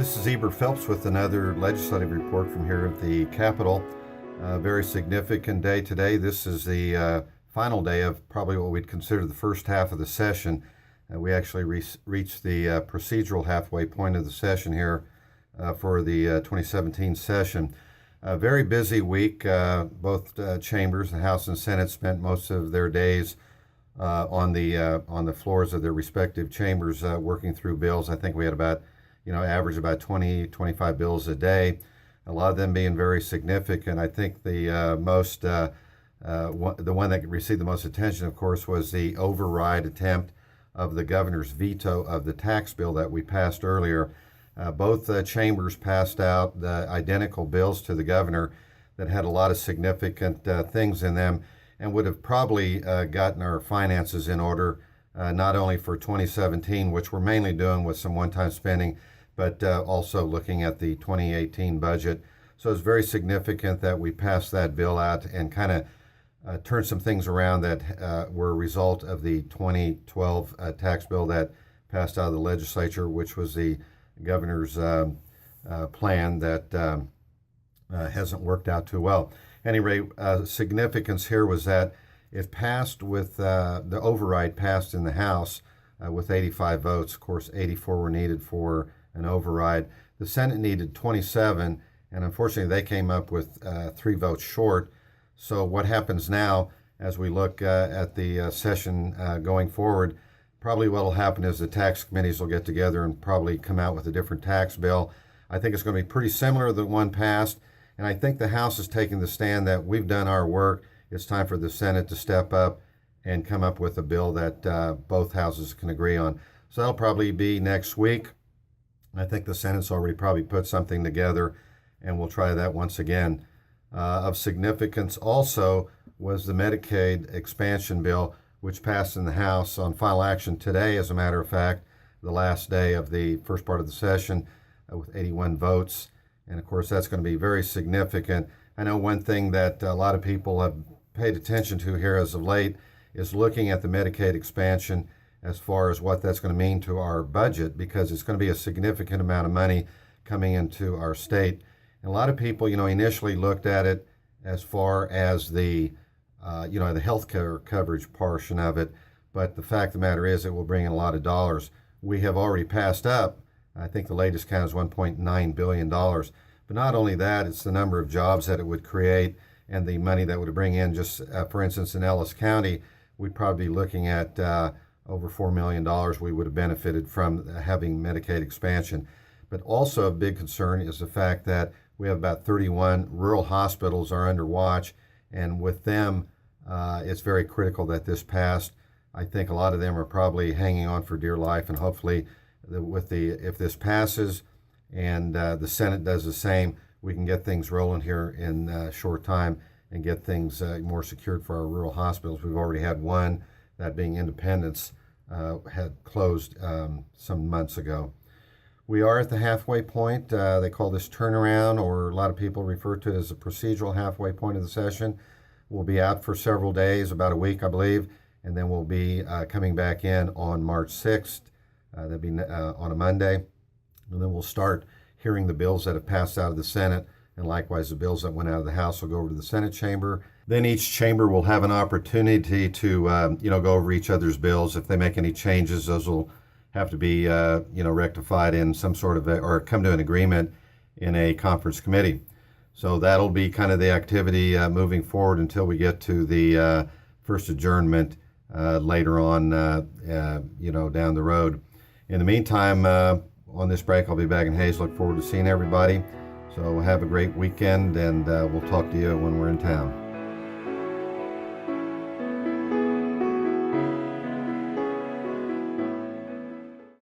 This is Eber Phelps with another legislative report from here at the Capitol. A very significant day today. This is the final day of probably what we'd consider the first half of the session. We actually reached the procedural halfway point of the session here for the 2017 session. A very busy week. Both chambers, the House and Senate, spent most of their days on the floors of their respective chambers working through bills. I think we had about average about 20, 25 bills a day, a lot of them being very significant. I think the one that received the most attention, of course, was the override attempt of the governor's veto of the tax bill that we passed earlier. Both chambers passed out the identical bills to the governor that had a lot of significant things in them and would have probably gotten our finances in order, not only for 2017, which we're mainly doing with some one-time spending, but also looking at the 2018 budget. So it's very significant that we passed that bill out and kind of turned some things around that were a result of the 2012 tax bill that passed out of the legislature, which was the governor's plan that hasn't worked out too well. Anyway, significance here was that it passed with the override passed in the House with 85 votes. Of course, 84 were needed for an override. The Senate needed 27, and unfortunately they came up with 3 votes short. So what happens now as we look at the session going forward, probably what will happen is the tax committees will get together and probably come out with a different tax bill. I think it's going to be pretty similar to the one passed, and I think the House is taking the stand that we've done our work. It's time for the Senate to step up and come up with a bill that both houses can agree on. So that'll probably be next week. I think the Senate's already probably put something together, and we'll try that once again. Of significance also was the Medicaid Expansion bill, which passed in the House on final action today, as a matter of fact, the last day of the first part of the session with 81 votes. And of course, that's going to be very significant. I know one thing that a lot of people have paid attention to here as of late is looking at the Medicaid expansion as far as what that's going to mean to our budget, because it's going to be a significant amount of money coming into our state. And a lot of people, initially looked at it as far as the health care coverage portion of it. But the fact of the matter is it will bring in a lot of dollars. We have already passed up, I think the latest count is $1.9 billion. But not only that, it's the number of jobs that it would create and the money that would bring in. Just for instance, in Ellis County, we'd probably be looking at over $4 million we would have benefited from having Medicaid expansion. But also a big concern is the fact that we have about 31 rural hospitals are under watch, and with them, it's very critical that this passed. I think a lot of them are probably hanging on for dear life, and hopefully if this passes and the Senate does the same, we can get things rolling here in a short time and get things more secured for our rural hospitals. We've already had one, that being Independence, had closed some months ago. We are at the halfway point. They call this turnaround, or a lot of people refer to it as the procedural halfway point of the session. We'll be out for several days, about a week, I believe, and then we'll be coming back in on March 6th. That'll be on a Monday. And then we'll start hearing the bills that have passed out of the Senate, and likewise the bills that went out of the House will go over to the Senate chamber. Then each chamber will have an opportunity to go over each other's bills. If they make any changes, those will have to be rectified in some sort of or come to an agreement in a conference committee. So that'll be kind of the activity moving forward until we get to the first adjournment later on down the road. In the meantime, on this break, I'll be back in Hayes. Look forward to seeing everybody. So have a great weekend, and we'll talk to you when we're in town.